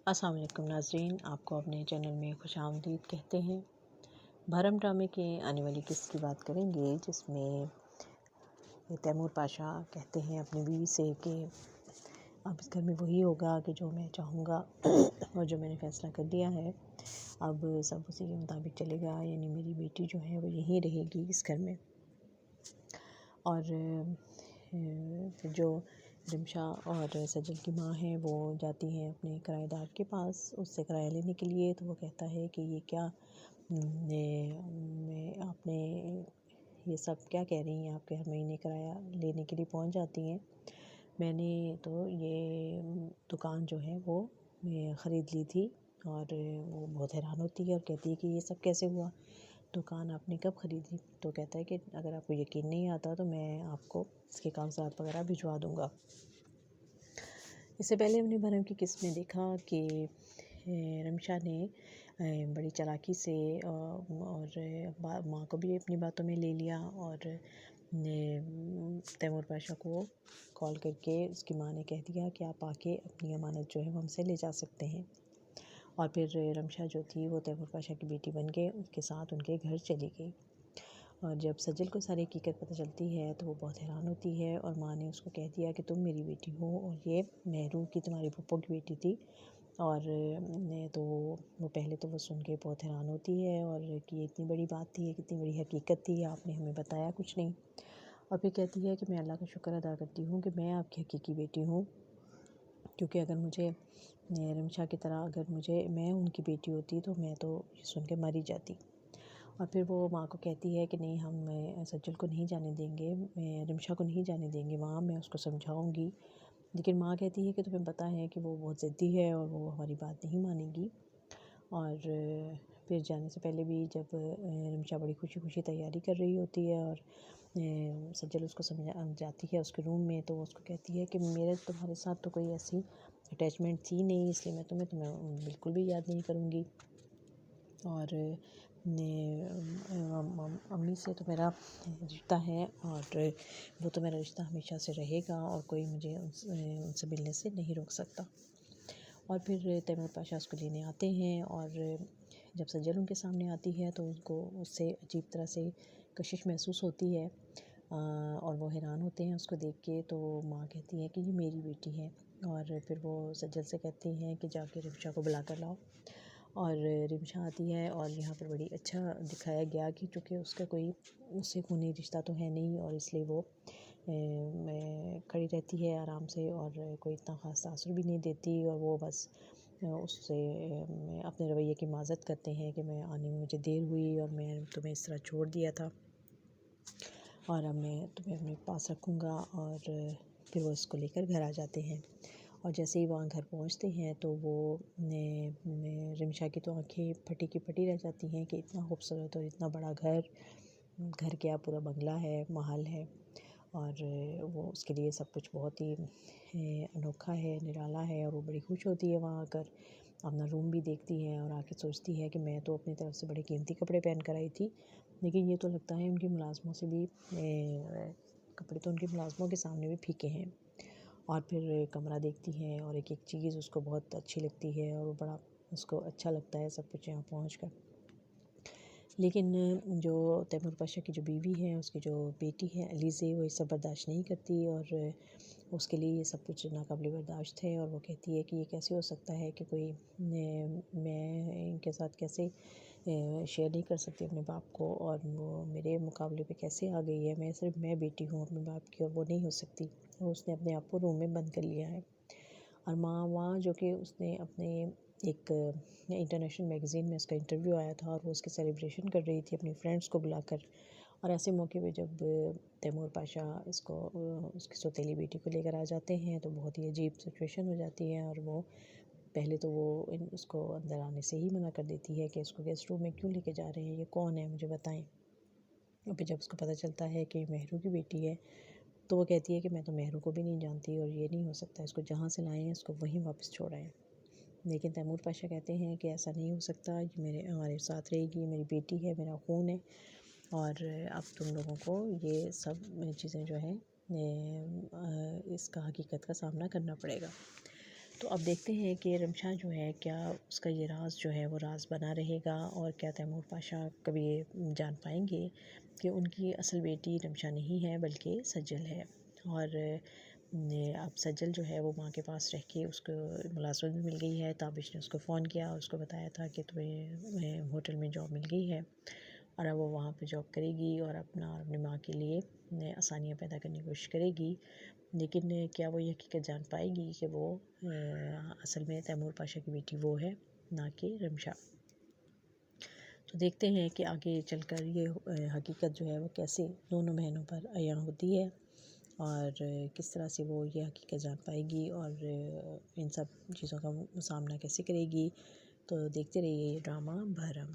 السلام علیکم ناظرین، آپ کو اپنے چینل میں خوش آمدید کہتے ہیں۔ بھرم ڈرامے کے آنے والی قسط کی بات کریں گے، جس میں تیمور پاشا کہتے ہیں اپنی بیوی سے کہ اب اس گھر میں وہی ہوگا کہ جو میں چاہوں گا اور جو میں نے فیصلہ کر لیا ہے، اب سب اسی کے مطابق چلے گا، یعنی میری بیٹی جو ہے وہ یہیں رہے گی اس گھر میں۔ اور پھر جو رمشا اور سجل کی ماں ہیں وہ جاتی ہیں اپنے کرایہ دار کے پاس اس سے کرایہ لینے کے لیے، تو وہ کہتا ہے کہ یہ کیا آپ نے یہ سب کیا کہہ رہی ہیں، آپ کے ہر مہینے کرایہ لینے کے لیے پہنچ جاتی ہیں، میں نے تو یہ دکان جو ہے وہ خرید لی تھی۔ اور وہ بہت حیران ہوتی ہے اور کہتی ہے کہ یہ سب کیسے ہوا، دکان آپ نے کب خریدی؟ تو کہتا ہے کہ اگر آپ کو یقین نہیں آتا تو میں آپ کو اس کے کاغذات وغیرہ بھجوا دوں گا۔ اس سے پہلے ہم نے بھرم کی قسط میں دیکھا کہ رمشا نے بڑی چالاکی سے اور ماں کو بھی اپنی باتوں میں لے لیا، اور تیمور پاشا کو کال کر کے اس کی ماں نے کہہ دیا کہ آپ آ کے اپنی امانت جو ہے وہ ہم سے لے جا سکتے ہیں۔ اور پھر رمشا جو تھی وہ تیمور پاشا کی بیٹی بن کے ان کے ساتھ ان کے گھر چلی گئی۔ اور جب سجل کو ساری حقیقت پتہ چلتی ہے تو وہ بہت حیران ہوتی ہے، اور ماں نے اس کو کہہ دیا کہ تم میری بیٹی ہو اور یہ مہرو کی تمہاری پھپھو کی بیٹی تھی۔ اور تو وہ پہلے تو وہ سن کے بہت حیران ہوتی ہے، اور کہ یہ اتنی بڑی بات تھی، یہ کتنی بڑی حقیقت تھی، آپ نے ہمیں بتایا کچھ نہیں۔ اور پھر کہتی ہے کہ میں اللہ کا شکر ادا کرتی ہوں کہ میں آپ کی حقیقی بیٹی ہوں، کیونکہ اگر مجھے رمشا کی طرح میں ان کی بیٹی ہوتی تو میں تو یہ سن کے مر ہی جاتی۔ اور پھر وہ ماں کو کہتی ہے کہ نہیں، ہم سجل کو نہیں جانے دیں گے، رمشا کو نہیں جانے دیں گے وہاں، میں اس کو سمجھاؤں گی۔ لیکن ماں کہتی ہے کہ تمہیں پتہ ہے کہ وہ بہت ضدی ہے اور وہ ہماری بات نہیں مانے گی۔ اور پھر جانے سے پہلے بھی جب رمشا بڑی خوشی خوشی تیاری کر رہی ہوتی ہے اور سجل اس کو جاتی ہے اس کے روم میں، تو وہ اس کو کہتی ہے کہ میرے تمہارے ساتھ تو کوئی ایسی اٹیچمنٹ تھی نہیں، اس لیے میں تمہیں بالکل بھی یاد نہیں کروں گی، اور امی سے تو میرا رشتہ ہے اور وہ تو میرا رشتہ ہمیشہ سے رہے گا، اور کوئی مجھے ان سے ملنے سے نہیں روک سکتا۔ اور پھر تیمور پاشا اس کو لینے آتے ہیں، اور جب سجل ان کے سامنے آتی ہے تو ان کو اس سے عجیب طرح سے کشش محسوس ہوتی ہے، اور وہ حیران ہوتے ہیں اس کو دیکھ کے۔ تو ماں کہتی ہے کہ یہ میری بیٹی ہے، اور پھر وہ سجل سے کہتے ہیں کہ جا کے رمشا کو بلا کر لاؤ۔ اور رمشا آتی ہے، اور یہاں پر بڑی اچھا دکھایا گیا کہ چونکہ اس کا کوئی اس سے خونی رشتہ تو ہے نہیں، اور اس لیے وہ کھڑی رہتی ہے آرام سے اور کوئی اتنا خاص تاثر بھی نہیں دیتی، اور وہ بس اس سے اپنے رویے کی معذرت کرتے ہیں کہ میں آنے میں مجھے دیر ہوئی اور میں تمہیں اس طرح چھوڑ دیا تھا، اور اب میں تمہیں اپنے پاس رکھوں گا۔ اور پھر وہ اس کو لے کر گھر آ جاتے ہیں، اور جیسے ہی وہاں گھر پہنچتے ہیں تو وہ رمشا کی تو آنکھیں پھٹی کی پھٹی رہ جاتی ہیں کہ اتنا خوبصورت اور اتنا بڑا گھر کیا، پورا بنگلہ ہے، محل ہے، اور وہ اس کے لیے سب کچھ بہت ہی انوکھا ہے، نرالا ہے، اور وہ بڑی خوش ہوتی ہے وہاں آ کر، اپنا روم بھی دیکھتی ہے اور آ کے سوچتی ہے کہ میں تو اپنی طرف سے بڑے قیمتی کپڑے پہن کر آئی تھی، لیکن یہ تو لگتا ہے ان کی ملازموں سے بھی کپڑے تو ان کے ملازموں کے سامنے بھی پھیکے ہیں۔ اور پھر کمرہ دیکھتی ہیں، اور ایک ایک چیز اس کو بہت اچھی لگتی ہے، اور وہ بڑا اس کو اچھا لگتا ہے سب کچھ یہاں پہنچ کر۔ لیکن جو تیمور پاشا کی جو بیوی ہے، اس کی جو بیٹی ہے علیزے، وہ یہ سب برداشت نہیں کرتی، اور اس کے لیے یہ سب کچھ ناقابل برداشت ہے، اور وہ کہتی ہے کہ یہ کیسے ہو سکتا ہے کہ کوئی میں ان کے ساتھ کیسے شیئر نہیں کر سکتی اپنے باپ کو، اور وہ میرے مقابلے پہ کیسے آ گئی ہے، صرف میں بیٹی ہوں اپنے باپ کی اور وہ نہیں ہو سکتی، اور اس نے اپنے آپ کو روم میں بند کر لیا ہے۔ اور ماں وہاں جو کہ اس نے اپنے ایک انٹرنیشنل میگزین میں اس کا انٹرویو آیا تھا، اور وہ اس کی سیلیبریشن کر رہی تھی اپنی فرینڈس کو بلا کر، اور ایسے موقع پہ جب تیمور پاشا اس کی سوتیلی بیٹی کو لے کر آ جاتے ہیں تو بہت ہی عجیب سچویشن ہو جاتی ہے، اور وہ پہلے تو وہ اس کو اندر آنے سے ہی منع کر دیتی ہے کہ اس کو گیسٹ روم میں کیوں لے کے جا رہے ہیں، یہ کون ہے مجھے بتائیں۔ اور پھر جب اس کو پتہ چلتا ہے کہ مہرو کی بیٹی ہے تو وہ کہتی ہے کہ میں تو مہرو کو بھی نہیں جانتی، اور یہ نہیں ہو سکتا، اس کو جہاں سے لائے ہیں اس کو وہیں واپس چھوڑ آئیں۔ لیکن تیمور پاشا کہتے ہیں کہ ایسا نہیں ہو سکتا، یہ ہمارے ساتھ رہے گی، میری بیٹی ہے، میرا خون ہے، اور اب تم لوگوں کو یہ سب چیزیں جو ہیں اس کا حقیقت کا سامنا کرنا پڑے گا۔ تو اب دیکھتے ہیں کہ رمشا جو ہے کیا اس کا یہ راز جو ہے وہ راز بنا رہے گا، اور کیا تیمور پاشا کبھی یہ جان پائیں گے کہ ان کی اصل بیٹی رمشا نہیں ہے بلکہ سجل ہے۔ اور اب سجل جو ہے وہ ماں کے پاس رہ کے اس کو ملازمت بھی مل گئی ہے۔ تابش نے اس کو فون کیا اور اس کو بتایا تھا کہ تمہیں ہوٹل میں جاب مل گئی ہے، اور اب وہ وہاں پہ جاب کرے گی اور اپنا اور اپنی ماں کے لیے آسانیاں پیدا کرنے کی کوشش کرے گی۔ لیکن کیا وہ یہ حقیقت جان پائے گی کہ وہ اصل میں تیمور پاشا کی بیٹی وہ ہے، نہ کہ رمشا؟ تو دیکھتے ہیں کہ آگے چل کر یہ حقیقت جو ہے وہ کیسے دونوں بہنوں پر عیاں ہوتی ہے، اور کس طرح سے وہ یہ حقیقت جان پائے گی، اور ان سب چیزوں کا سامنا کیسے کرے گی۔ تو دیکھتے رہیے یہ ڈرامہ بھرم۔